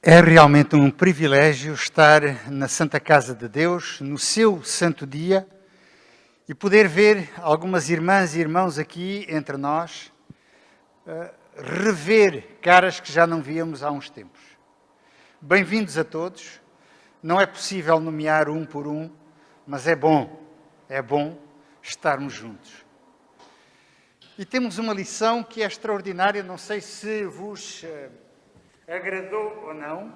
É realmente um privilégio estar na Santa Casa de Deus, no seu santo dia, e poder ver algumas irmãs e irmãos aqui entre nós, rever caras que já não víamos há uns tempos. Bem-vindos a todos. Não é possível nomear um por um, mas é bom estarmos juntos. E temos uma lição que é extraordinária, não sei se vos agradou ou não.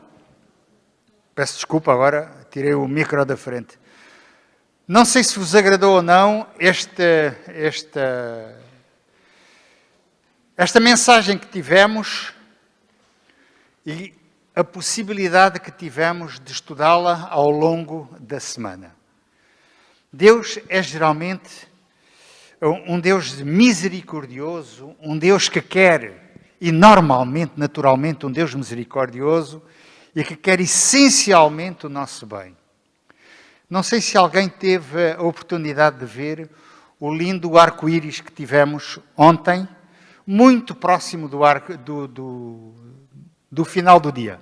Peço desculpa agora, tirei o micro da frente. Não sei se vos agradou ou não esta mensagem que tivemos e a possibilidade que tivemos de estudá-la ao longo da semana. Deus é geralmente um Deus misericordioso, um Deus que quer, e normalmente, naturalmente, um Deus misericordioso e que quer essencialmente o nosso bem. Não sei se alguém teve a oportunidade de ver o lindo arco-íris que tivemos ontem, muito próximo do final do dia.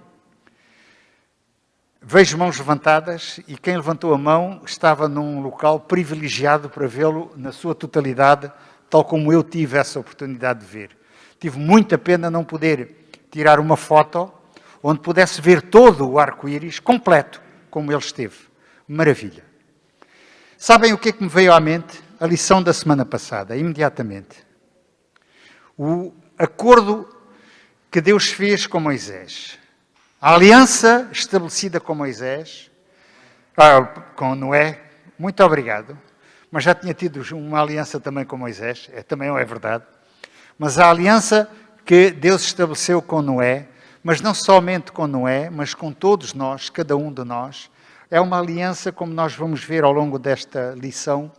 Vejo mãos levantadas e quem levantou a mão estava num local privilegiado para vê-lo na sua totalidade, tal como eu tive essa oportunidade de ver. Tive muita pena não poder tirar uma foto onde pudesse ver todo o arco-íris completo, como ele esteve. Maravilha. Sabem o que é que me veio à mente? A lição da semana passada, imediatamente. O acordo que Deus fez com Moisés. A aliança estabelecida com Moisés, com Noé, muito obrigado, mas já tinha tido uma aliança também com Moisés, também é verdade, mas a aliança que Deus estabeleceu com Noé, mas não somente com Noé, mas com todos nós, cada um de nós, é uma aliança, como nós vamos ver ao longo desta lição,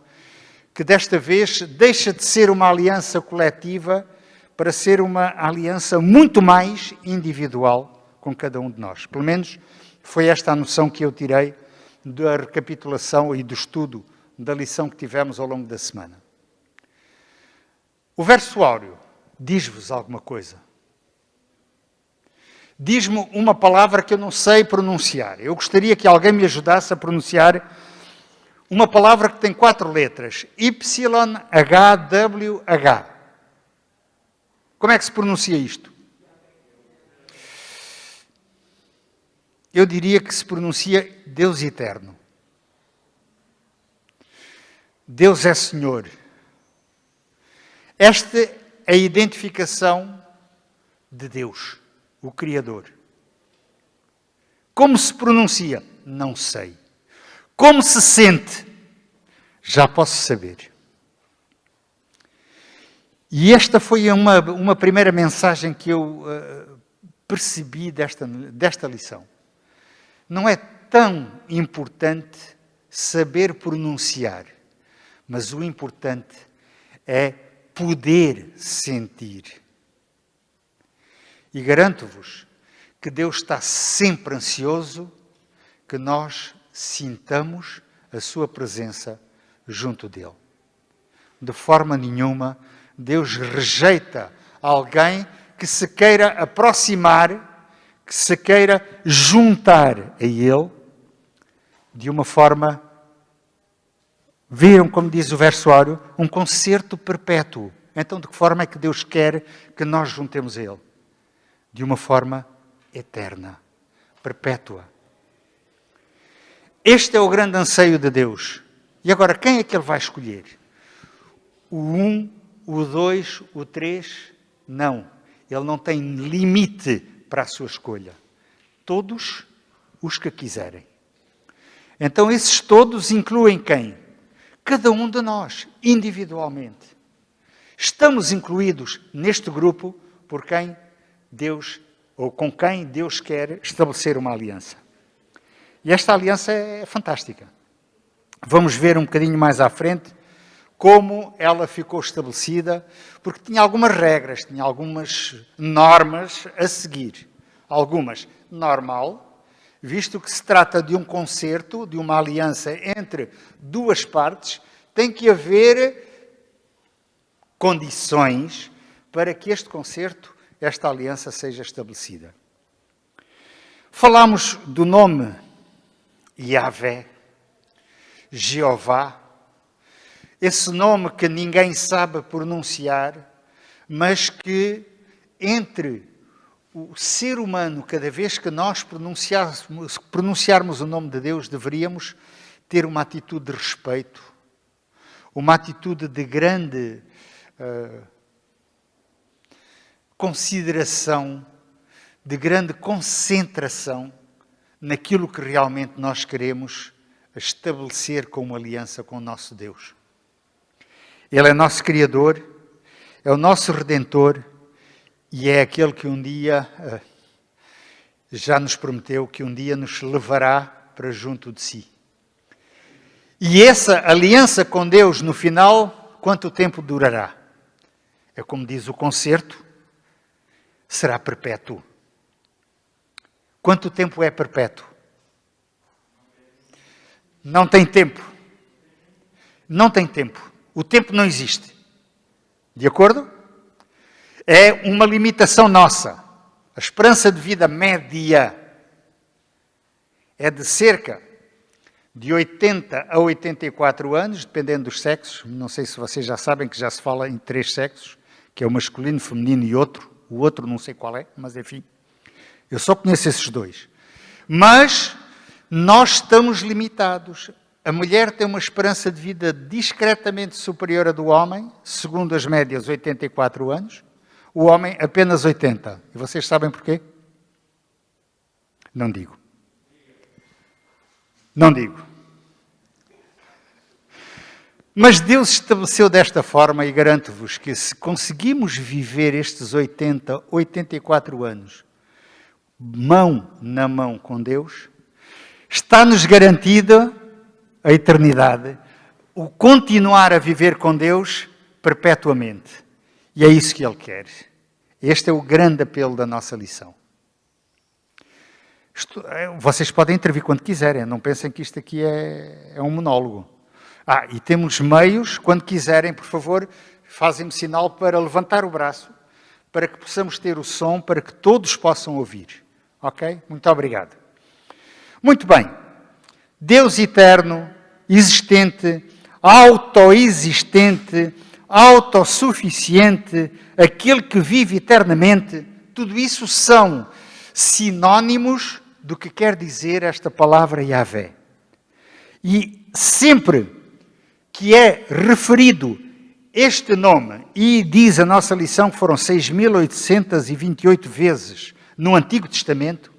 que desta vez deixa de ser uma aliança coletiva para ser uma aliança muito mais individual com cada um de nós. Pelo menos foi esta a noção que eu tirei da recapitulação e do estudo da lição que tivemos ao longo da semana. O verso áureo diz-vos alguma coisa? Diz-me uma palavra que eu não sei pronunciar. Eu gostaria que alguém me ajudasse a pronunciar uma palavra que tem 4 letras. YHWH. Como é que se pronuncia isto? Eu diria que se pronuncia Deus Eterno. Deus é Senhor. Esta é a identificação de Deus, o Criador. Como se pronuncia? Não sei. Como se sente? Já posso saber. E esta foi uma primeira mensagem que eu percebi desta lição. Não é tão importante saber pronunciar, mas o importante é poder sentir. E garanto-vos que Deus está sempre ansioso que nós sintamos a sua presença junto dele. De forma nenhuma, Deus rejeita alguém que se queira aproximar, que se queira juntar a Ele de uma forma, viram, como diz o verso áureo, um concerto perpétuo. Então, de que forma é que Deus quer que nós juntemos a Ele? De uma forma eterna, perpétua. Este é o grande anseio de Deus. E agora, quem é que Ele vai escolher? O 1, o 2, o 3? Não. Ele não tem limite para a sua escolha. Todos os que quiserem. Então, esses todos incluem quem? Cada um de nós, individualmente. Estamos incluídos neste grupo por quem Deus, ou com quem Deus quer estabelecer uma aliança. E esta aliança é fantástica. Vamos ver um bocadinho mais à frente como ela ficou estabelecida, porque tinha algumas regras, tinha algumas normas a seguir. Algumas normal, visto que se trata de um concerto, de uma aliança entre duas partes, tem que haver condições para que este concerto, esta aliança seja estabelecida. Falámos do nome Yahvé, Jeová, esse nome que ninguém sabe pronunciar, mas que entre o ser humano, cada vez que nós pronunciarmos o nome de Deus, deveríamos ter uma atitude de respeito, uma atitude de grande consideração, de grande concentração naquilo que realmente nós queremos estabelecer como aliança com o nosso Deus. Ele é nosso Criador, é o nosso Redentor e é aquele que um dia já nos prometeu que um dia nos levará para junto de si. E essa aliança com Deus, no final, quanto tempo durará? É como diz o concerto, será perpétuo. Quanto tempo é perpétuo? Não tem tempo. Não tem tempo. O tempo não existe. De acordo? É uma limitação nossa. A esperança de vida média é de cerca de 80 a 84 anos, dependendo dos sexos. Não sei se vocês já sabem que já se fala em 3 sexos, que é o masculino, feminino e outro. O outro não sei qual é, mas enfim. Eu só conheço esses 2. Mas nós estamos limitados. A mulher tem uma esperança de vida discretamente superior à do homem, segundo as médias, 84 anos. O homem, apenas 80. E vocês sabem porquê? Não digo. Não digo. Mas Deus estabeleceu desta forma, e garanto-vos que se conseguimos viver estes 80, 84 anos, mão na mão com Deus, está-nos garantida a eternidade, o continuar a viver com Deus perpetuamente. E é isso que Ele quer. Este é o grande apelo da nossa lição. Vocês podem intervir quando quiserem, não pensem que isto aqui é um monólogo. E temos meios, quando quiserem, por favor, fazem-me sinal para levantar o braço, para que possamos ter o som, para que todos possam ouvir. Ok? Muito obrigado. Muito bem. Deus eterno, existente, autoexistente, autossuficiente, aquele que vive eternamente, tudo isso são sinónimos do que quer dizer esta palavra Yahvé. E sempre que é referido este nome, e diz a nossa lição que foram 6.828 vezes no Antigo Testamento,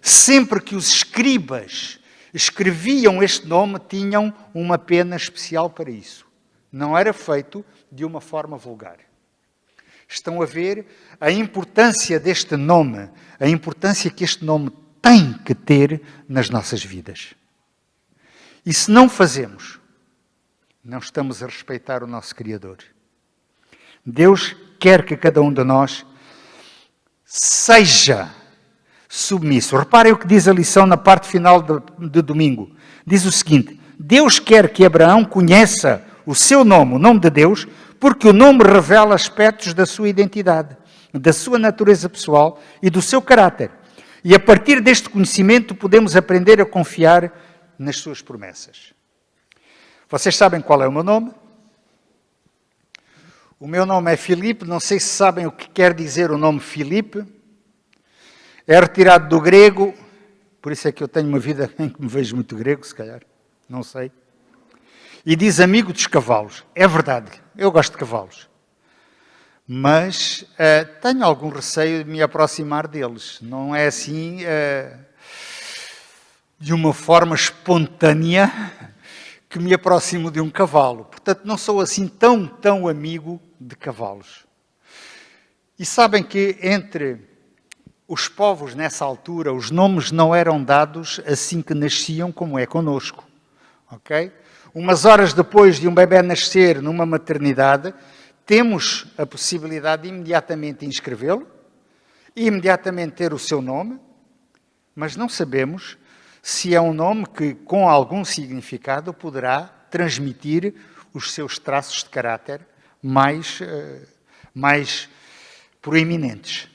sempre que os escribas escreviam este nome, tinham uma pena especial para isso. Não era feito de uma forma vulgar. Estão a ver a importância deste nome, a importância que este nome tem que ter nas nossas vidas. E se não fazemos, não estamos a respeitar o nosso Criador. Deus quer que cada um de nós seja submisso. Reparem o que diz a lição na parte final de domingo. Diz o seguinte: Deus quer que Abraão conheça o seu nome, o nome de Deus, porque o nome revela aspectos da sua identidade, da sua natureza pessoal e do seu caráter. E a partir deste conhecimento podemos aprender a confiar nas suas promessas. Vocês sabem qual é o meu nome? O meu nome é Filipe, não sei se sabem o que quer dizer o nome Filipe. É retirado do grego, por isso é que eu tenho uma vida em que me vejo muito grego, se calhar, não sei. E diz amigo dos cavalos. É verdade, eu gosto de cavalos. Mas tenho algum receio de me aproximar deles. Não é assim, de uma forma espontânea, que me aproximo de um cavalo. Portanto, não sou assim tão amigo de cavalos. E sabem que entre os povos nessa altura, os nomes não eram dados assim que nasciam, como é conosco. Ok? Umas horas depois de um bebê nascer numa maternidade, temos a possibilidade de imediatamente inscrevê-lo, e imediatamente ter o seu nome, mas não sabemos se é um nome que, com algum significado, poderá transmitir os seus traços de caráter mais proeminentes.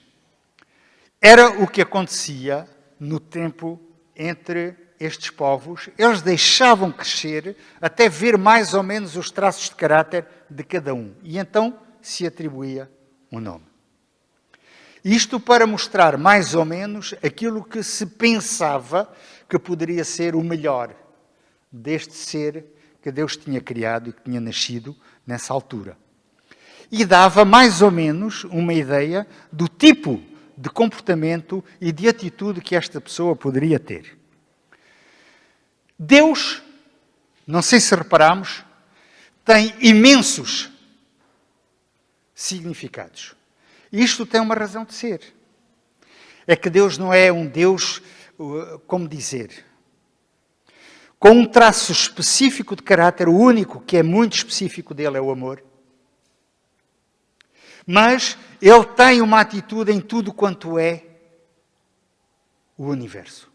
Era o que acontecia no tempo entre estes povos, eles deixavam crescer até ver mais ou menos os traços de caráter de cada um. E então se atribuía um nome. Isto para mostrar mais ou menos aquilo que se pensava que poderia ser o melhor deste ser que Deus tinha criado e que tinha nascido nessa altura. E dava mais ou menos uma ideia do tipo de comportamento e de atitude que esta pessoa poderia ter. Deus, não sei se reparamos, tem imensos significados. Isto tem uma razão de ser. É que Deus não é um Deus, como dizer, com um traço específico de caráter, o único que é muito específico dele é o amor. Mas ele tem uma atitude em tudo quanto é o universo.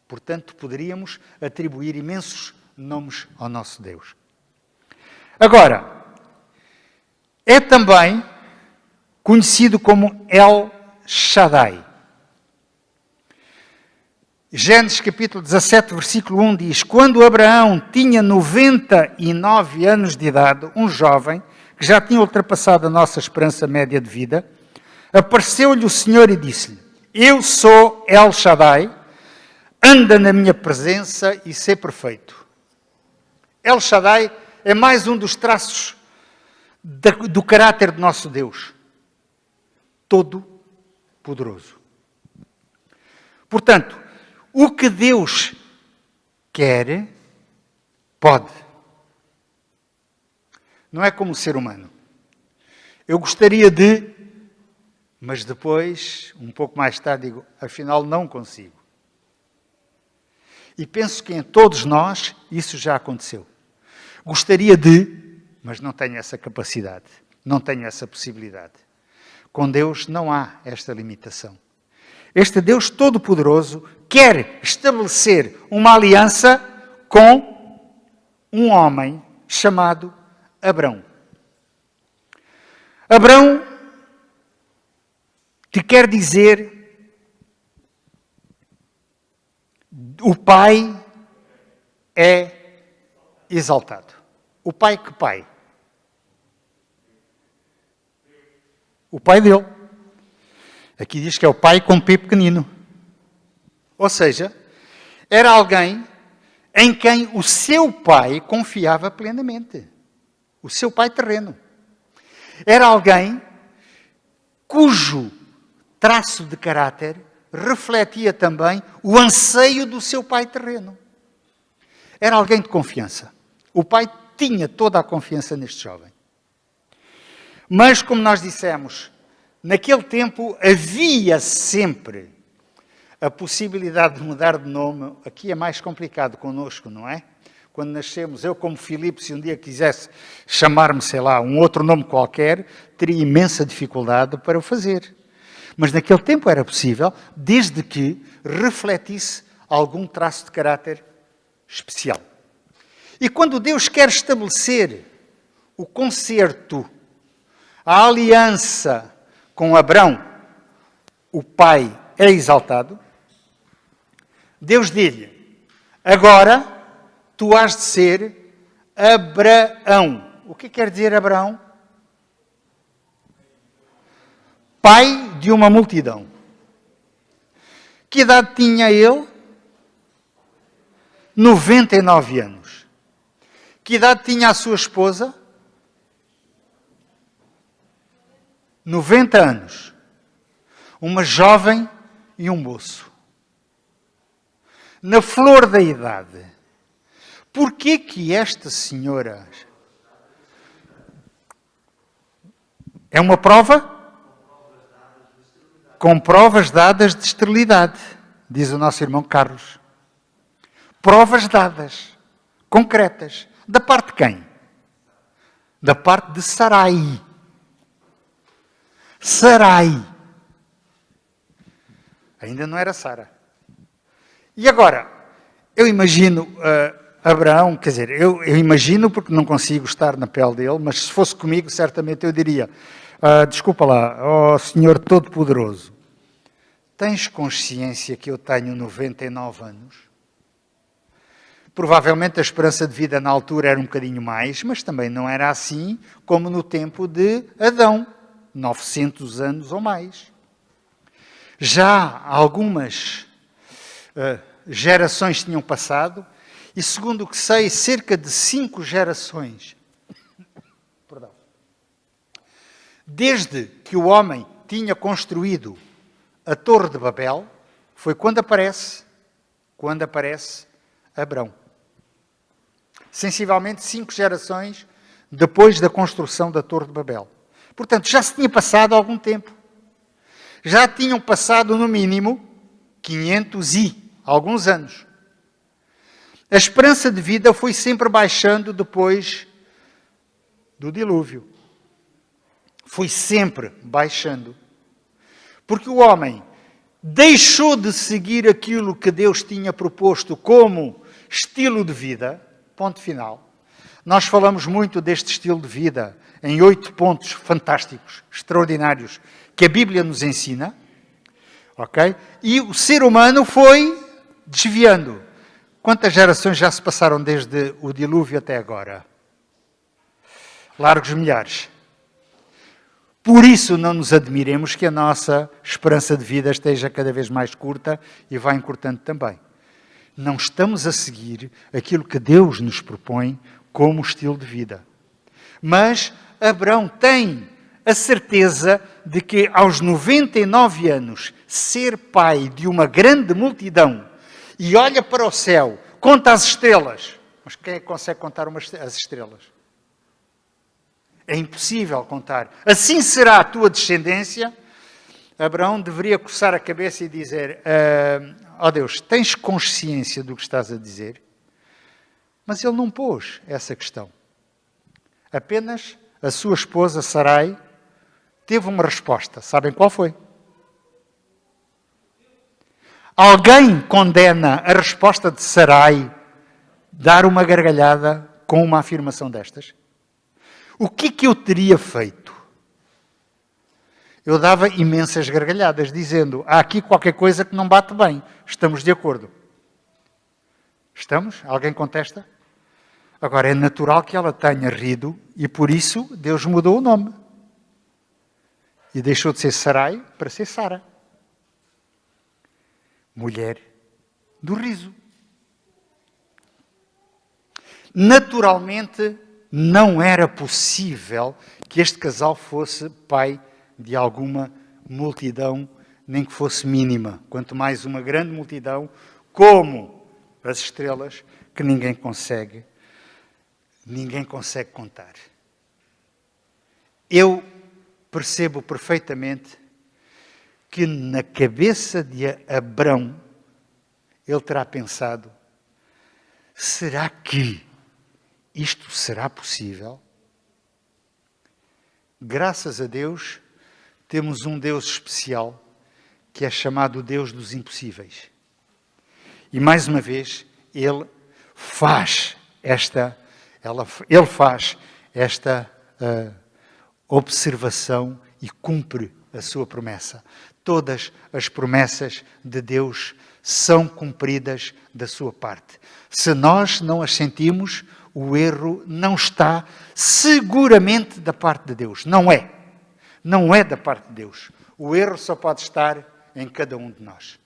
Portanto, poderíamos atribuir imensos nomes ao nosso Deus. Agora, é também conhecido como El Shaddai. Gênesis capítulo 17, versículo 1 diz: quando Abraão tinha 99 anos de idade, um jovem, que já tinha ultrapassado a nossa esperança média de vida, apareceu-lhe o Senhor e disse-lhe: eu sou El Shaddai, anda na minha presença e sê perfeito. El Shaddai é mais um dos traços do caráter do nosso Deus. Todo-poderoso. Portanto, o que Deus quer, pode. Não é como o ser humano. Eu gostaria de, mas depois, um pouco mais tarde, digo, afinal não consigo. E penso que em todos nós isso já aconteceu. Gostaria de, mas não tenho essa capacidade, não tenho essa possibilidade. Com Deus não há esta limitação. Este Deus Todo-Poderoso quer estabelecer uma aliança com um homem chamado Abrão. Abrão, que quer dizer o pai é exaltado. O pai que pai? O pai dele. Aqui diz que é o pai com P pequenino. Ou seja, era alguém em quem o seu pai confiava plenamente. O seu pai terreno. Era alguém cujo traço de caráter refletia também o anseio do seu pai terreno. Era alguém de confiança. O pai tinha toda a confiança neste jovem. Mas, como nós dissemos, naquele tempo havia sempre a possibilidade de mudar de nome. Aqui é mais complicado connosco, não é? Quando nascemos, eu como Filipe, se um dia quisesse chamar-me, sei lá, um outro nome qualquer, teria imensa dificuldade para o fazer. Mas naquele tempo era possível, desde que refletisse algum traço de caráter especial. E quando Deus quer estabelecer o concerto, a aliança com Abrão, o pai é exaltado, Deus diz-lhe: agora tu has de ser Abraão. O que quer dizer Abraão? Pai de uma multidão. Que idade tinha ele? 99 anos. Que idade tinha a sua esposa? 90 anos. Uma jovem e um moço. Na flor da idade. Porquê que esta senhora... É uma prova? Com provas dadas de esterilidade, diz o nosso irmão Carlos. Provas dadas, concretas. Da parte de quem? Da parte de Sarai. Sarai. Ainda não era Sara. E agora, eu imagino Abraão, quer dizer, eu imagino porque não consigo estar na pele dele, mas se fosse comigo, certamente eu diria: desculpa lá, ó Senhor Todo-Poderoso, tens consciência que eu tenho 99 anos? Provavelmente a esperança de vida na altura era um bocadinho mais, mas também não era assim como no tempo de Adão, 900 anos ou mais. Já algumas gerações tinham passado, e segundo o que sei, cerca de 5 gerações, desde que o homem tinha construído a Torre de Babel, foi quando aparece Abrão. Sensivelmente 5 gerações depois da construção da Torre de Babel. Portanto, já se tinha passado algum tempo. Já tinham passado, no mínimo, 500 e alguns anos. A esperança de vida foi sempre baixando depois do dilúvio. Foi sempre baixando. Porque o homem deixou de seguir aquilo que Deus tinha proposto como estilo de vida, ponto final. Nós falamos muito deste estilo de vida em 8 pontos fantásticos, extraordinários, que a Bíblia nos ensina, ok? E o ser humano foi desviando. Quantas gerações já se passaram desde o dilúvio até agora? Largos milhares. Por isso não nos admiremos que a nossa esperança de vida esteja cada vez mais curta e vá encurtando também. Não estamos a seguir aquilo que Deus nos propõe como estilo de vida. Mas Abrão tem a certeza de que aos 99 anos, ser pai de uma grande multidão e olha para o céu, conta as estrelas. Mas quem é que consegue contar as estrelas? É impossível contar. Assim será a tua descendência. Abraão deveria coçar a cabeça e dizer, ó Deus, tens consciência do que estás a dizer? Mas ele não pôs essa questão. Apenas a sua esposa, Sarai, teve uma resposta. Sabem qual foi? Alguém condena a resposta de Sarai dar uma gargalhada com uma afirmação destas? O que eu teria feito? Eu dava imensas gargalhadas, dizendo, há aqui qualquer coisa que não bate bem. Estamos de acordo? Estamos? Alguém contesta? Agora, é natural que ela tenha rido e, por isso, Deus mudou o nome. E deixou de ser Sarai para ser Sara. Mulher do riso. Naturalmente, não era possível que este casal fosse pai de alguma multidão, nem que fosse mínima. Quanto mais uma grande multidão, como as estrelas, que ninguém consegue contar. Eu percebo perfeitamente que na cabeça de Abrão, ele terá pensado, será que isto será possível? Graças a Deus, temos um Deus especial, que é chamado o Deus dos impossíveis. E mais uma vez, Ele faz esta observação e cumpre a sua promessa. Todas as promessas de Deus são cumpridas da sua parte. Se nós não as sentimos, o erro não está seguramente da parte de Deus. Não é. Não é da parte de Deus. O erro só pode estar em cada um de nós.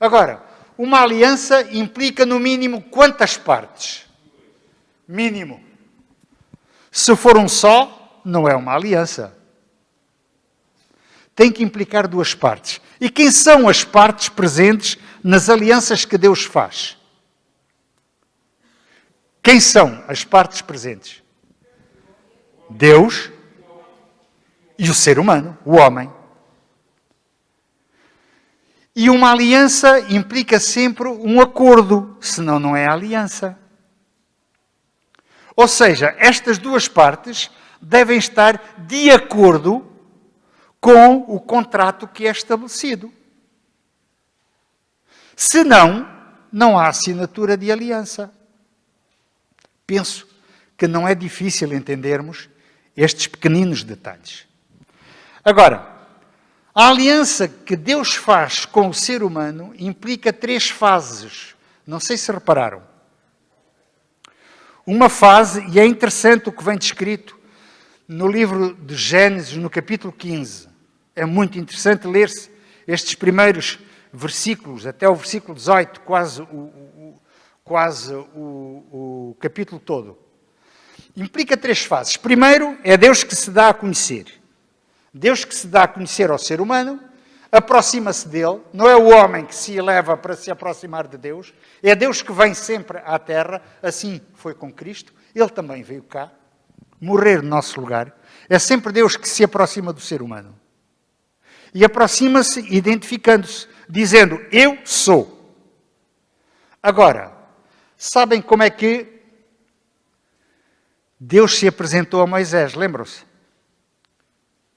Agora, uma aliança implica no mínimo quantas partes? Mínimo. Se for um só, não é uma aliança. Tem que implicar 2 partes. E quem são as partes presentes nas alianças que Deus faz? Quem são as partes presentes? Deus e o ser humano, o homem. E uma aliança implica sempre um acordo, senão não é aliança. Ou seja, estas 2 partes devem estar de acordo com o contrato que é estabelecido. Senão, não há assinatura de aliança. Penso que não é difícil entendermos estes pequeninos detalhes. Agora, A aliança que Deus faz com o ser humano implica 3 fases. Não sei se repararam. Uma fase, e é interessante o que vem descrito no livro de Gênesis, no capítulo 15. É muito interessante ler-se estes primeiros versículos, até o versículo 18, quase o capítulo todo. Implica 3 fases. Primeiro, é Deus que se dá a conhecer. Deus que se dá a conhecer ao ser humano, aproxima-se dele, não é o homem que se eleva para se aproximar de Deus, é Deus que vem sempre à Terra, assim foi com Cristo, ele também veio cá, morrer no nosso lugar. É sempre Deus que se aproxima do ser humano. E aproxima-se identificando-se, dizendo, eu sou. Agora, sabem como é que Deus se apresentou a Moisés, lembram-se?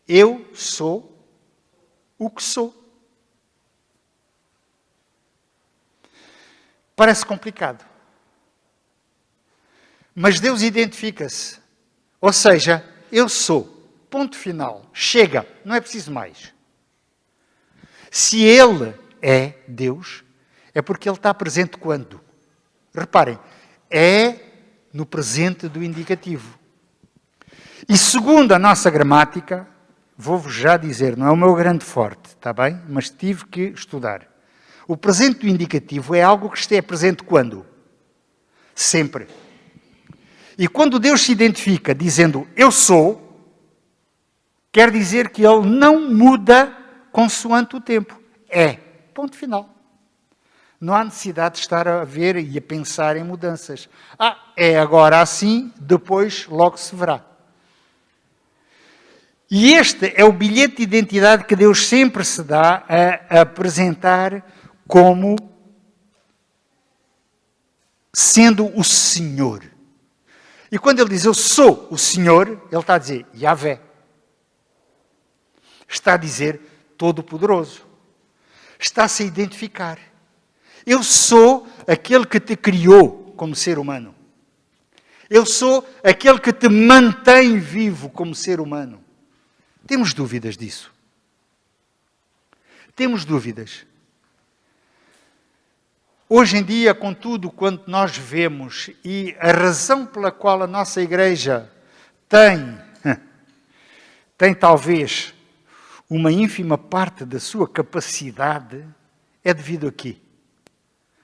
Eu sou o que sou. Parece complicado. Mas Deus identifica-se. Ou seja, eu sou. Ponto final. Chega. Não é preciso mais. Se Ele é Deus, é porque Ele está presente quando? Reparem, é no presente do indicativo. E segundo a nossa gramática, vou-vos já dizer, não é o meu grande forte, está bem? Mas tive que estudar. O presente do indicativo é algo que esteja presente quando? Sempre. E quando Deus se identifica dizendo eu sou, quer dizer que Ele não muda consoante o tempo. É. Ponto final. Não há necessidade de estar a ver e a pensar em mudanças. É agora assim, depois logo se verá. E este é o bilhete de identidade que Deus sempre se dá a apresentar como sendo o Senhor. E quando Ele diz, eu sou o Senhor, Ele está a dizer, Yahvé. Está a dizer, Todo-Poderoso. Está-se a identificar. Eu sou aquele que te criou como ser humano. Eu sou aquele que te mantém vivo como ser humano. Temos dúvidas disso? Temos dúvidas. Hoje em dia, contudo, quando nós vemos, e a razão pela qual a nossa Igreja tem talvez uma ínfima parte da sua capacidade, é devido a quê?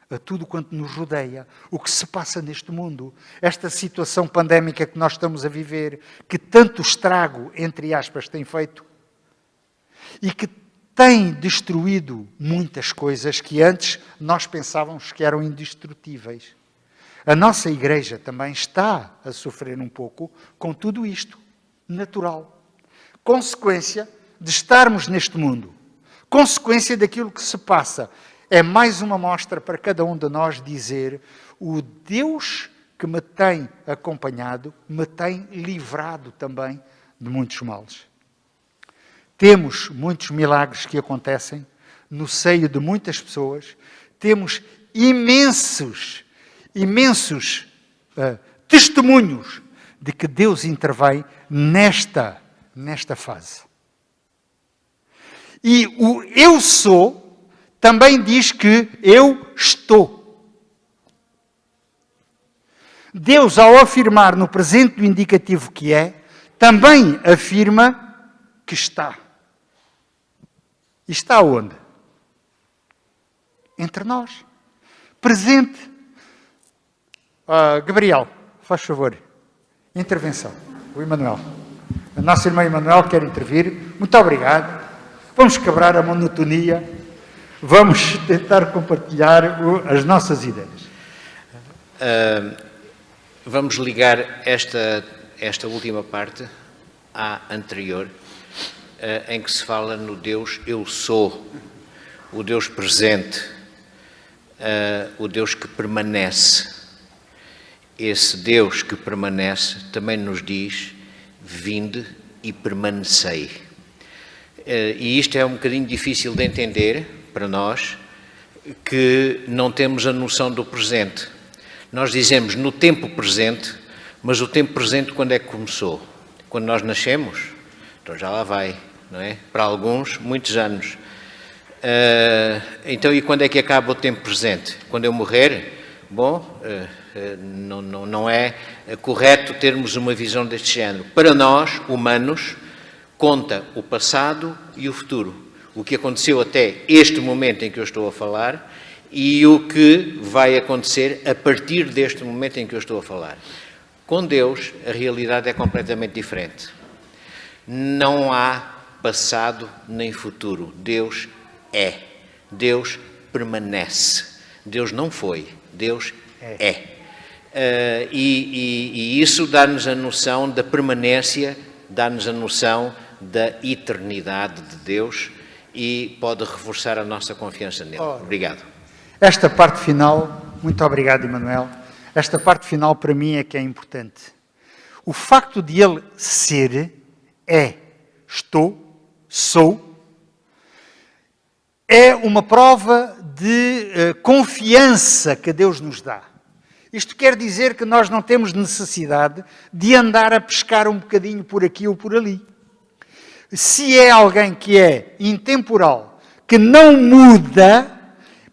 A tudo quanto nos rodeia, o que se passa neste mundo, esta situação pandémica que nós estamos a viver, que tanto estrago, entre aspas, tem feito, e que tem destruído muitas coisas que antes nós pensávamos que eram indestrutíveis. A nossa Igreja também está a sofrer um pouco com tudo isto, natural. Consequência de estarmos neste mundo, consequência daquilo que se passa. É mais uma mostra para cada um de nós dizer, o Deus que me tem acompanhado, me tem livrado também de muitos males. Temos muitos milagres que acontecem no seio de muitas pessoas, temos imensos testemunhos de que Deus intervém nesta fase. E o eu sou também diz que eu estou. Deus, ao afirmar no presente do indicativo que é, também afirma que está. E está onde? Entre nós. Presente. Gabriel, faz favor. Intervenção. O Emanuel. A nossa irmã Emanuel quer intervir. Muito obrigado. Vamos quebrar a monotonia. Vamos tentar compartilhar as nossas ideias. Vamos ligar esta última parte à anterior, em que se fala no Deus eu sou, o Deus presente, o Deus que permanece. Esse Deus que permanece também nos diz, vinde e permanecei. E isto é um bocadinho difícil de entender para nós, que não temos a noção do presente. Nós dizemos no tempo presente, mas o tempo presente quando é que começou? Quando nós nascemos? Então já lá vai não é? Para alguns, muitos anos. Então, e quando é que acaba o tempo presente? Quando eu morrer? Bom, não é correto termos uma visão deste género. Para nós, humanos, conta o passado e o futuro. O que aconteceu até este momento em que eu estou a falar e o que vai acontecer a partir deste momento em que eu estou a falar. Com Deus, a realidade é completamente diferente. Não há passado nem futuro. Deus é. Deus permanece. Deus não foi. Deus é. E isso dá-nos a noção da permanência, dá-nos a noção da eternidade de Deus e pode reforçar a nossa confiança nele. Obrigado. Esta parte final, muito obrigado, Emanuel. Esta parte final para mim é que é importante. O facto de ele ser, estou, sou, é uma prova de confiança que Deus nos dá. Isto quer dizer que nós não temos necessidade de andar a pescar um bocadinho por aqui ou por ali. Se é alguém que é intemporal, que não muda,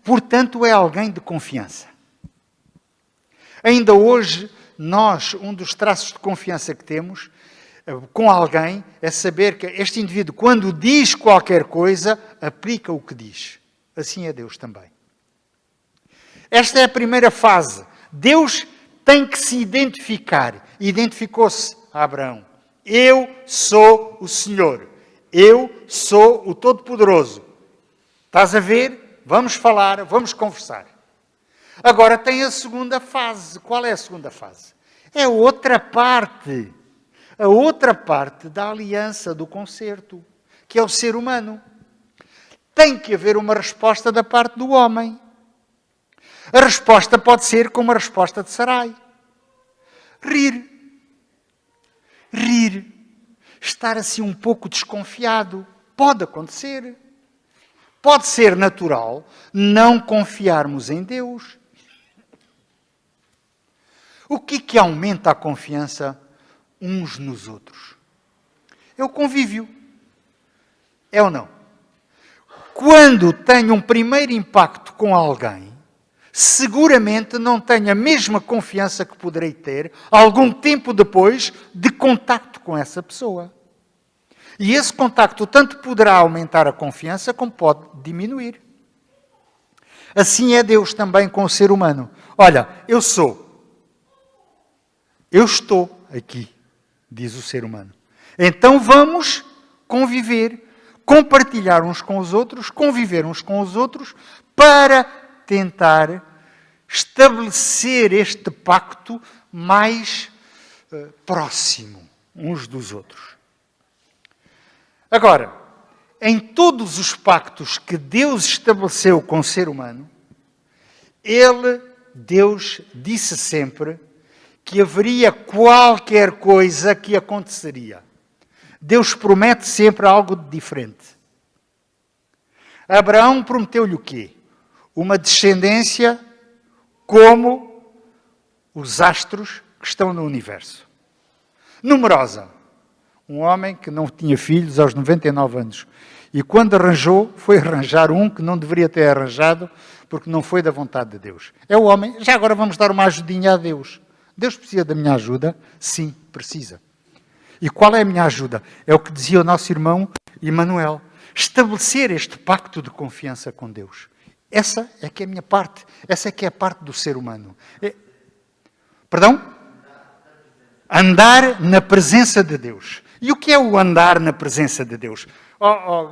portanto é alguém de confiança. Ainda hoje, nós, um dos traços de confiança que temos com alguém é saber que este indivíduo, quando diz qualquer coisa, aplica o que diz. Assim é Deus também. Esta é a primeira fase. Deus tem que se identificar. Identificou-se a Abraão. Eu sou o Senhor. Eu sou o Todo-Poderoso. Estás a ver? Vamos falar, vamos conversar. Agora tem a segunda fase. Qual é a segunda fase? É outra parte. A outra parte da aliança, do concerto, que é o ser humano. Tem que haver uma resposta da parte do homem. A resposta pode ser como a resposta de Sarai. Rir. Rir. Estar assim um pouco desconfiado. Pode acontecer. Pode ser natural não confiarmos em Deus. O que aumenta a confiança uns nos outros? É o convívio. É ou não? Quando tenho um primeiro impacto com alguém, seguramente não tenho a mesma confiança que poderei ter algum tempo depois de contacto com essa pessoa. E esse contacto tanto poderá aumentar a confiança como pode diminuir. Assim é Deus também com o ser humano. Olha, eu sou. Eu estou aqui, diz o ser humano. Então vamos conviver, compartilhar uns com os outros, conviver uns com os outros, para tentar estabelecer este pacto mais próximo uns dos outros. Agora, em todos os pactos que Deus estabeleceu com o ser humano, Deus disse sempre que haveria qualquer coisa que aconteceria. Deus promete sempre algo de diferente. Abraão prometeu-lhe o quê? Uma descendência como os astros que estão no universo. Numerosa. Um homem que não tinha filhos aos 99 anos. E quando arranjou, foi arranjar um que não deveria ter arranjado, porque não foi da vontade de Deus. É o homem. Já agora vamos dar uma ajudinha a Deus. Deus precisa da minha ajuda? Sim, precisa. E qual é a minha ajuda? É o que dizia o nosso irmão Emanuel. Estabelecer este pacto de confiança com Deus. Essa é que é a minha parte. Essa é que é a parte do ser humano. Perdão? Andar na presença de Deus. E o que é o andar na presença de Deus?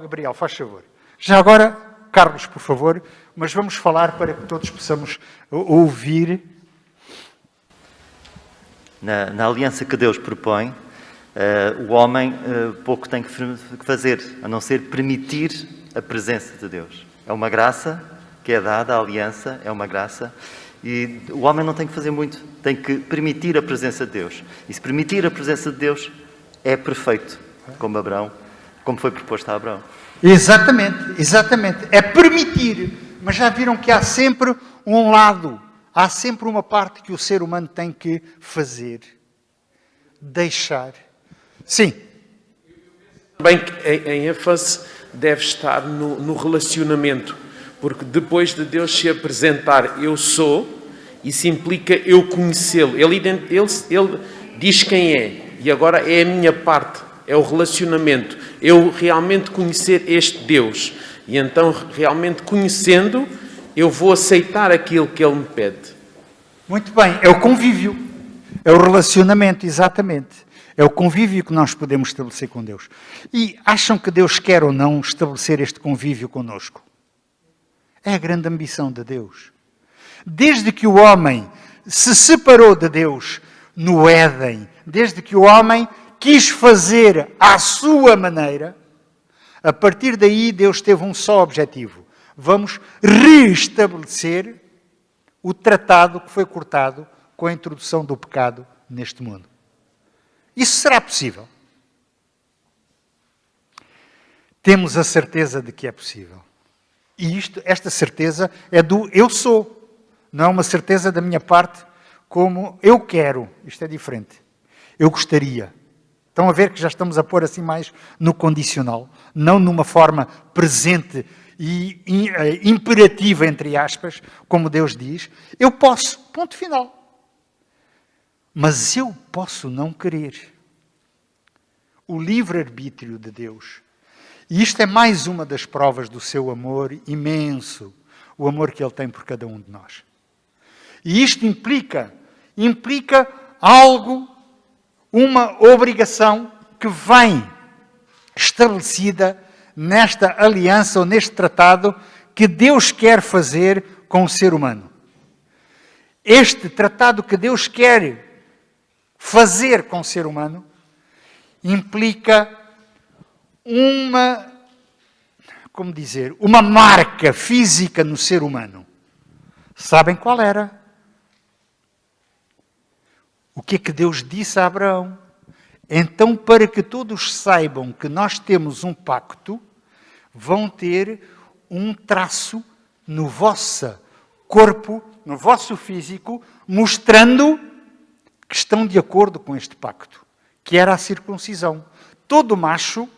Gabriel, faz favor. Já agora, Carlos, por favor, mas vamos falar para que todos possamos ouvir. Na aliança que Deus propõe, o homem pouco tem que fazer, a não ser permitir a presença de Deus. É uma graça que é dada, a aliança é uma graça, e o homem não tem que fazer muito, tem que permitir a presença de Deus. E se permitir a presença de Deus, é perfeito, como Abraão, como foi proposto a Abraão. Exatamente, exatamente. É permitir, mas já viram que há sempre um lado, há sempre uma parte que o ser humano tem que fazer, deixar. Sim. Bem que a ênfase deve estar no relacionamento, porque depois de Deus se apresentar eu sou, isso implica eu conhecê-lo. Ele diz quem é, e agora é a minha parte, é o relacionamento, eu realmente conhecer este Deus. E então, realmente conhecendo, eu vou aceitar aquilo que Ele me pede. Muito bem, é o convívio, é o relacionamento, exatamente. É o convívio que nós podemos estabelecer com Deus. E acham que Deus quer ou não estabelecer este convívio conosco? É a grande ambição de Deus. Desde que o homem se separou de Deus no Éden, desde que o homem quis fazer à sua maneira, a partir daí Deus teve um só objetivo. Vamos reestabelecer o tratado que foi cortado com a introdução do pecado neste mundo. Isso será possível? Temos a certeza de que é possível. E esta certeza é do eu sou. Não é uma certeza da minha parte como eu quero. Isto é diferente. Eu gostaria. Estão a ver que já estamos a pôr assim mais no condicional. Não numa forma presente e imperativa, entre aspas, como Deus diz. Eu posso. Ponto final. Mas eu posso não querer. O livre-arbítrio de Deus. E isto é mais uma das provas do seu amor imenso. O amor que Ele tem por cada um de nós. E isto implica algo, uma obrigação que vem estabelecida nesta aliança ou neste tratado que Deus quer fazer com o ser humano. Este tratado que Deus quer fazer com o ser humano implica uma marca física no ser humano. Sabem qual era? O que é que Deus disse a Abraão? Então, para que todos saibam que nós temos um pacto, vão ter um traço no vosso corpo, no vosso físico, mostrando que estão de acordo com este pacto, que era a circuncisão. Todo macho,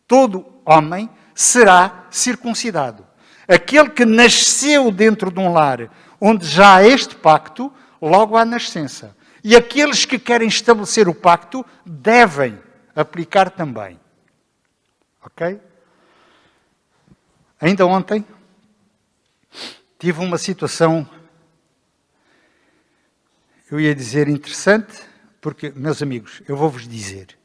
todo homem, será circuncidado. Aquele que nasceu dentro de um lar onde já há este pacto, logo há nascença. E aqueles que querem estabelecer o pacto devem aplicar também. Ok? Ainda ontem tive uma situação, eu ia dizer interessante, porque, meus amigos, eu vou-vos dizer,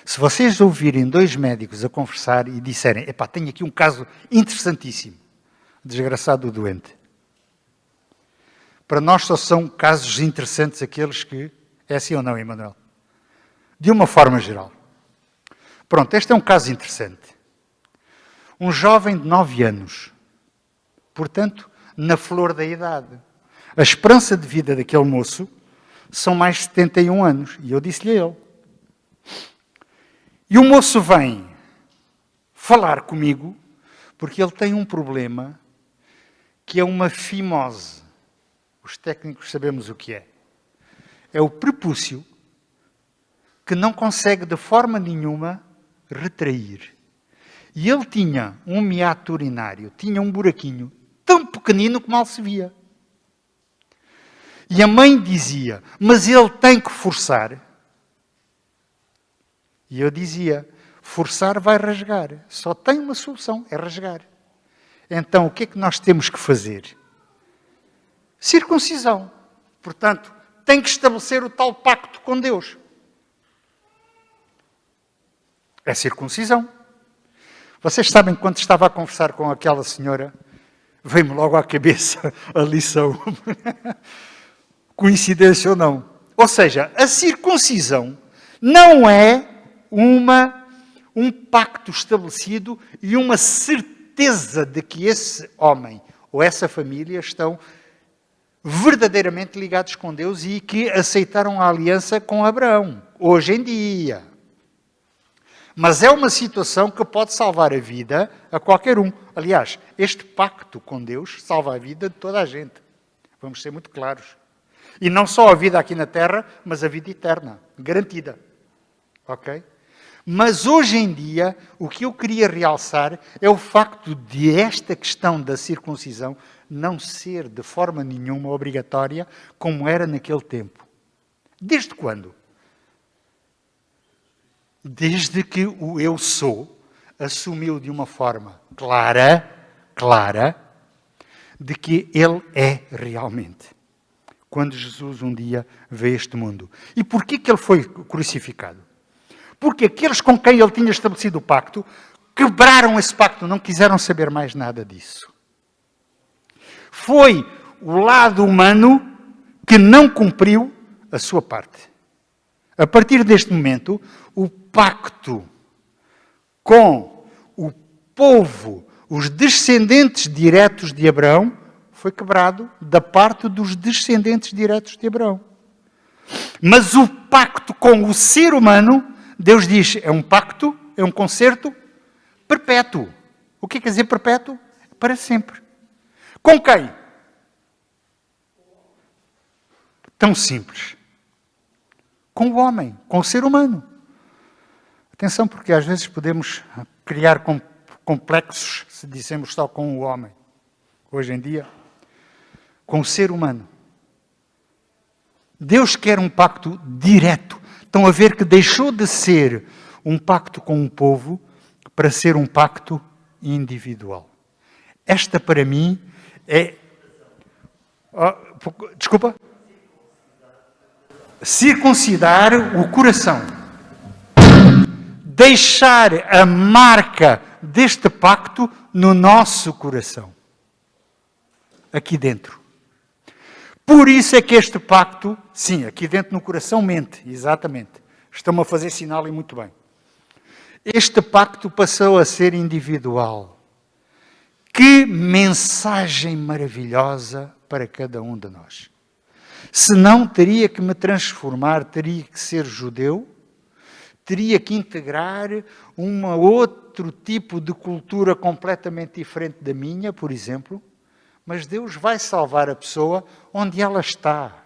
se vocês ouvirem dois médicos a conversar e disserem, epá, tenho aqui um caso interessantíssimo, desgraçado do doente. Para nós só são casos interessantes aqueles que... É assim ou não, Emanuel? De uma forma geral. Pronto, este é um caso interessante. Um jovem de 9 anos, portanto, na flor da idade. A esperança de vida daquele moço são mais de 71 anos. E eu disse-lhe a ele. E o moço vem falar comigo porque ele tem um problema que é uma fimose. Os técnicos sabemos o que é. É o prepúcio que não consegue de forma nenhuma retrair. E ele tinha um meato urinário, tinha um buraquinho tão pequenino que mal se via. E a mãe dizia, mas ele tem que forçar. E eu dizia, forçar vai rasgar. Só tem uma solução, é rasgar. Então, o que é que nós temos que fazer? Circuncisão. Portanto, tem que estabelecer o tal pacto com Deus. É circuncisão. Vocês sabem, quando estava a conversar com aquela senhora, veio-me logo à cabeça a lição. Coincidência ou não. Ou seja, a circuncisão não é um pacto estabelecido e uma certeza de que esse homem ou essa família estão verdadeiramente ligados com Deus e que aceitaram a aliança com Abraão, hoje em dia. Mas é uma situação que pode salvar a vida a qualquer um. Aliás, este pacto com Deus salva a vida de toda a gente. Vamos ser muito claros. E não só a vida aqui na Terra, mas a vida eterna, garantida. Ok? Mas hoje em dia, o que eu queria realçar é o facto de esta questão da circuncisão não ser de forma nenhuma obrigatória como era naquele tempo. Desde quando? Desde que o eu sou assumiu de uma forma clara, de que ele é realmente. Quando Jesus um dia veio a este mundo. E porquê que ele foi crucificado? Porque aqueles com quem ele tinha estabelecido o pacto quebraram esse pacto, não quiseram saber mais nada disso. Foi o lado humano que não cumpriu a sua parte. A partir deste momento, o pacto com o povo, os descendentes diretos de Abraão, foi quebrado da parte dos descendentes diretos de Abraão. Mas o pacto com o ser humano, Deus diz, é um pacto, é um concerto perpétuo. O que quer dizer perpétuo? Para sempre. Com quem? Tão simples. Com o homem, com o ser humano. Atenção, porque às vezes podemos criar complexos se dissemos só com o homem. Hoje em dia, com o ser humano. Deus quer um pacto direto. Estão a ver que deixou de ser um pacto com um povo para ser um pacto individual. Esta, para mim, é... Desculpa? Circuncidar o coração. Deixar a marca deste pacto no nosso coração. Aqui dentro. Por isso é que este pacto, sim, aqui dentro no coração mente, exatamente. Estão-me a fazer sinal e muito bem. Este pacto passou a ser individual. Que mensagem maravilhosa para cada um de nós. Senão teria que me transformar, teria que ser judeu, teria que integrar outro tipo de cultura completamente diferente da minha, por exemplo. Mas Deus vai salvar a pessoa onde ela está.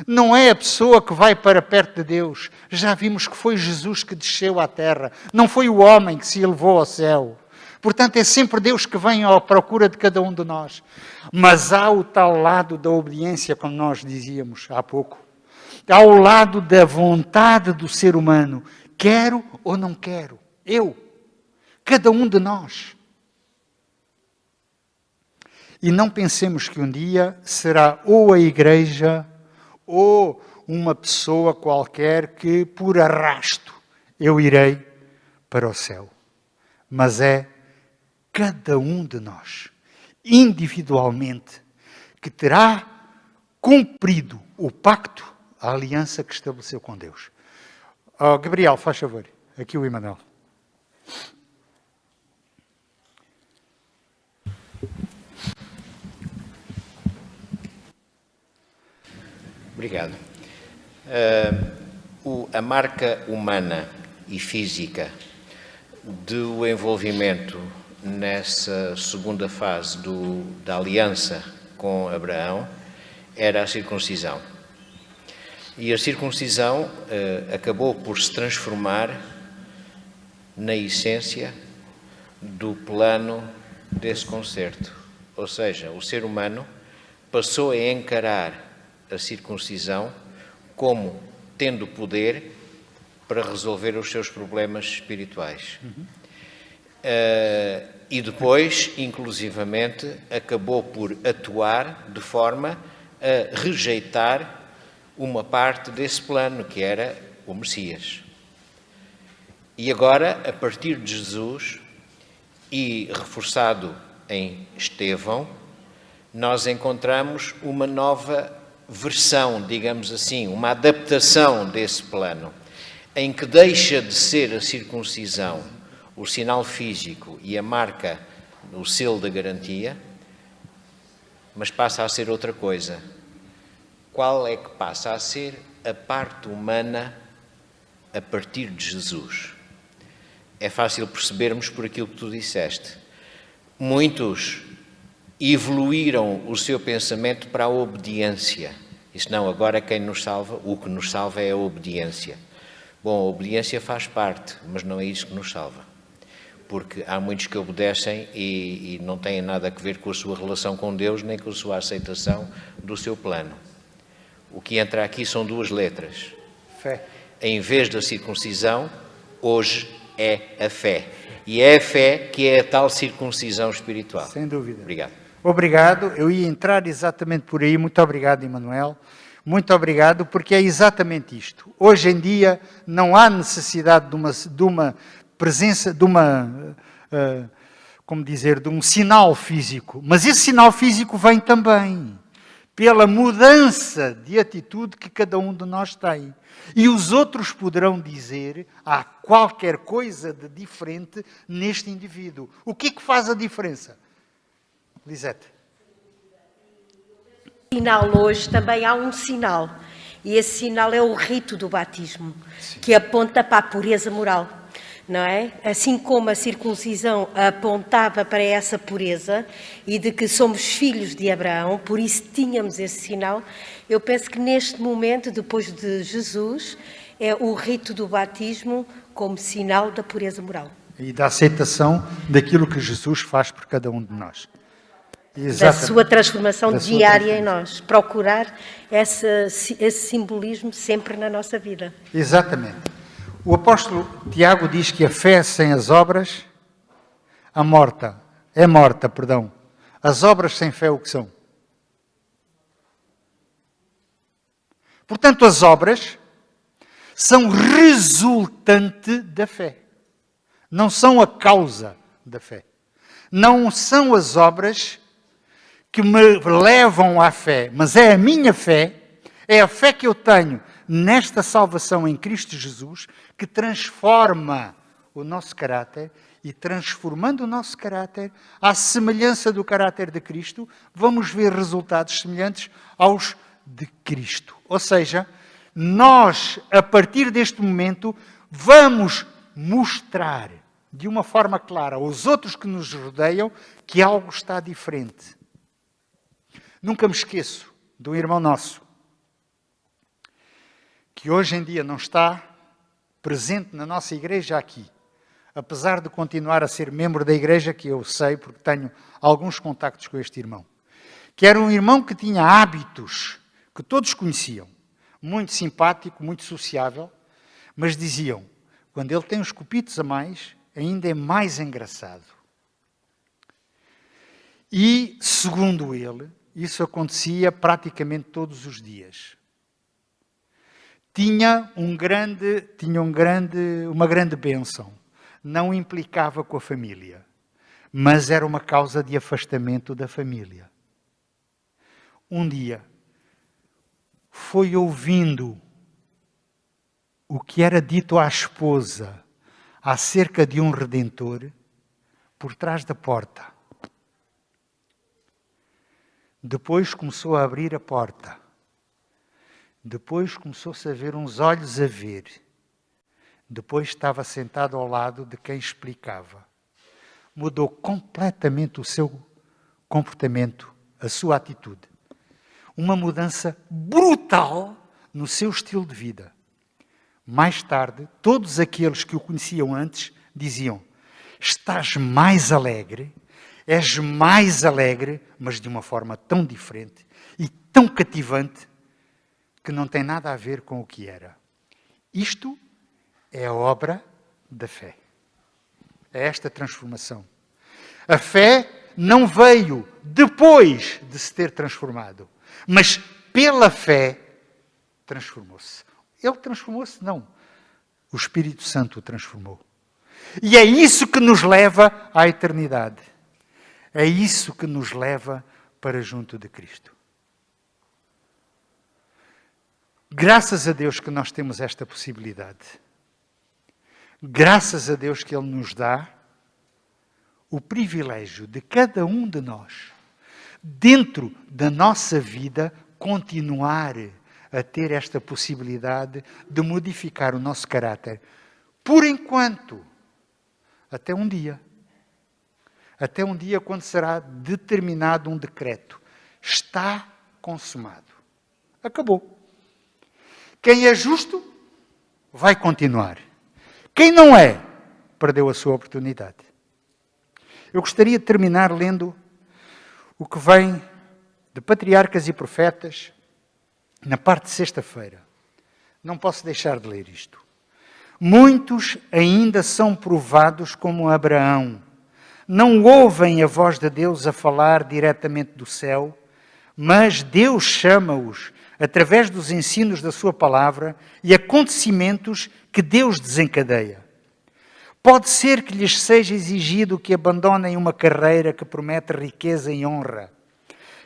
Não é a pessoa que vai para perto de Deus. Já vimos que foi Jesus que desceu à terra. Não foi o homem que se elevou ao céu. Portanto, é sempre Deus que vem à procura de cada um de nós. Mas há o tal lado da obediência, como nós dizíamos há pouco. Há o lado da vontade do ser humano. Quero ou não quero? Eu. Cada um de nós. E não pensemos que um dia será ou a igreja ou uma pessoa qualquer que, por arrasto, eu irei para o céu. Mas é cada um de nós, individualmente, que terá cumprido o pacto, a aliança que estabeleceu com Deus. Oh, Gabriel, faz favor. Aqui o Emanuel. Obrigado. A marca humana e física do envolvimento nessa segunda fase da aliança com Abraão era a circuncisão. E a circuncisão acabou por se transformar na essência do plano desse concerto. Ou seja, o ser humano passou a encarar a circuncisão como tendo poder para resolver os seus problemas espirituais. E depois, inclusivamente, acabou por atuar de forma a rejeitar uma parte desse plano, que era o Messias. E agora, a partir de Jesus, e reforçado em Estevão, nós encontramos uma nova versão, digamos assim, uma adaptação desse plano, em que deixa de ser a circuncisão o sinal físico e a marca, o selo da garantia, mas passa a ser outra coisa. Qual é que passa a ser a parte humana a partir de Jesus? É fácil percebermos por aquilo que tu disseste. Muitos evoluíram o seu pensamento para a obediência. E senão agora quem nos salva, o que nos salva é a obediência. Bom, a obediência faz parte, mas não é isso que nos salva. Porque há muitos que obedecem e não têm nada a ver com a sua relação com Deus, nem com a sua aceitação do seu plano. O que entra aqui são duas letras. Fé. Em vez da circuncisão, hoje é a fé. E é a fé que é a tal circuncisão espiritual. Sem dúvida. Obrigado. Obrigado. Eu ia entrar exatamente por aí. Muito obrigado, Emanuel. Muito obrigado, porque é exatamente isto. Hoje em dia não há necessidade de uma presença, de um sinal físico. Mas esse sinal físico vem também pela mudança de atitude que cada um de nós tem. E os outros poderão dizer, há qualquer coisa de diferente neste indivíduo. O que é que faz a diferença? Lisete. Sinal hoje, também há um sinal. E esse sinal é o rito do batismo, que aponta para a pureza moral. Não é? Assim como a circuncisão apontava para essa pureza e de que somos filhos de Abraão, por isso tínhamos esse sinal, eu penso que neste momento, depois de Jesus, é o rito do batismo como sinal da pureza moral. E da aceitação daquilo que Jesus faz por cada um de nós. Da sua transformação diária em nós. Procurar esse simbolismo sempre na nossa vida. Exatamente. O apóstolo Tiago diz que a fé sem as obras é morta. As obras sem fé o que são? Portanto, as obras são resultante da fé. Não são a causa da fé. Não são as obras que me levam à fé, mas é a minha fé, é a fé que eu tenho nesta salvação em Cristo Jesus que transforma o nosso caráter e transformando o nosso caráter à semelhança do caráter de Cristo, vamos ver resultados semelhantes aos de Cristo. Ou seja, nós, a partir deste momento, vamos mostrar de uma forma clara aos outros que nos rodeiam que algo está diferente. Nunca me esqueço de um irmão nosso que hoje em dia não está presente na nossa igreja aqui, apesar de continuar a ser membro da igreja, que eu sei porque tenho alguns contactos com este irmão, que era um irmão que tinha hábitos que todos conheciam, muito simpático, muito sociável, mas diziam, quando ele tem uns copitos a mais, ainda é mais engraçado. E, segundo ele, isso acontecia praticamente todos os dias. Tinha uma grande bênção. Não implicava com a família, mas era uma causa de afastamento da família. Um dia, foi ouvindo o que era dito à esposa acerca de um Redentor por trás da porta. Depois começou a abrir a porta. Depois começou-se a ver uns olhos a ver. Depois estava sentado ao lado de quem explicava. Mudou completamente o seu comportamento, a sua atitude. Uma mudança brutal no seu estilo de vida. Mais tarde, todos aqueles que o conheciam antes diziam: estás mais alegre, és mais alegre, mas de uma forma tão diferente e tão cativante que não tem nada a ver com o que era. Isto é a obra da fé. É esta transformação. A fé não veio depois de se ter transformado, mas pela fé transformou-se. Ele transformou-se? Não. O Espírito Santo o transformou. E é isso que nos leva à eternidade. É isso que nos leva para junto de Cristo. Graças a Deus que nós temos esta possibilidade. Graças a Deus que Ele nos dá o privilégio de cada um de nós, dentro da nossa vida, continuar a ter esta possibilidade de modificar o nosso caráter. Por enquanto, até um dia. Até um dia quando será determinado um decreto. Está consumado. Acabou. Quem é justo vai continuar. Quem não é, perdeu a sua oportunidade. Eu gostaria de terminar lendo o que vem de Patriarcas e Profetas, na parte de sexta-feira. Não posso deixar de ler isto. Muitos ainda são provados como Abraão. Não ouvem a voz de Deus a falar diretamente do céu, mas Deus chama-os através dos ensinos da sua palavra e acontecimentos que Deus desencadeia. Pode ser que lhes seja exigido que abandonem uma carreira que promete riqueza e honra,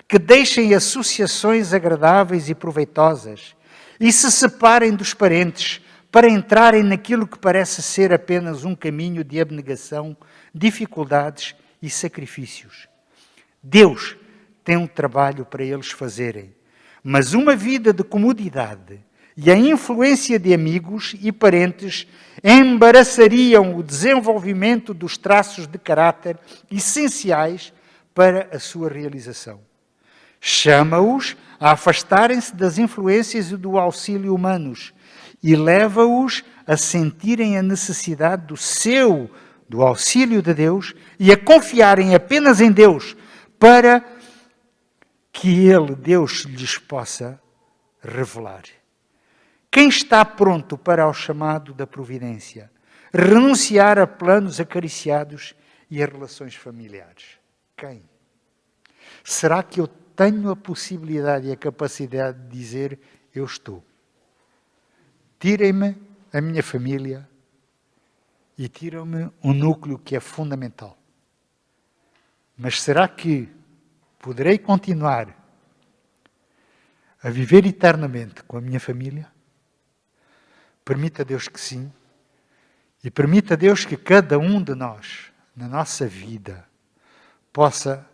que deixem associações agradáveis e proveitosas e se separem dos parentes para entrarem naquilo que parece ser apenas um caminho de abnegação, dificuldades e sacrifícios. Deus tem um trabalho para eles fazerem, mas uma vida de comodidade e a influência de amigos e parentes embaraçariam o desenvolvimento dos traços de caráter essenciais para a sua realização. Chama-os a afastarem-se das influências e do auxílio humanos e leva-os a sentirem a necessidade do auxílio de Deus e a confiarem apenas em Deus para que Deus, lhes possa revelar. Quem está pronto para o chamado da providência? Renunciar a planos acariciados e a relações familiares. Quem? Será que eu tenho a possibilidade e a capacidade de dizer, eu estou? Tirem-me a minha família e tiram-me um núcleo que é fundamental. Mas será que poderei continuar a viver eternamente com a minha família? Permita a Deus que sim. E permita a Deus que cada um de nós, na nossa vida, possa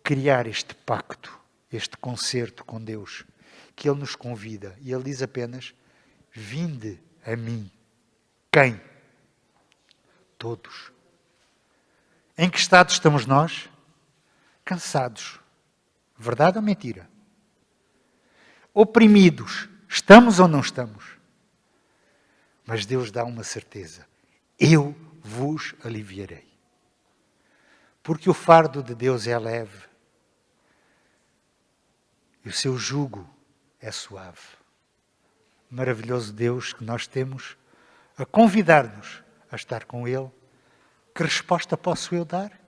criar este pacto, este concerto com Deus, que Ele nos convida. E Ele diz apenas, vinde a mim. Quem? Todos. Em que estado estamos nós? Cansados. Verdade ou mentira? Oprimidos. Estamos ou não estamos? Mas Deus dá uma certeza. Eu vos aliviarei. Porque o fardo de Deus é leve. E o seu jugo é suave. Maravilhoso Deus que nós temos a convidar-nos a estar com Ele. Que resposta posso eu dar?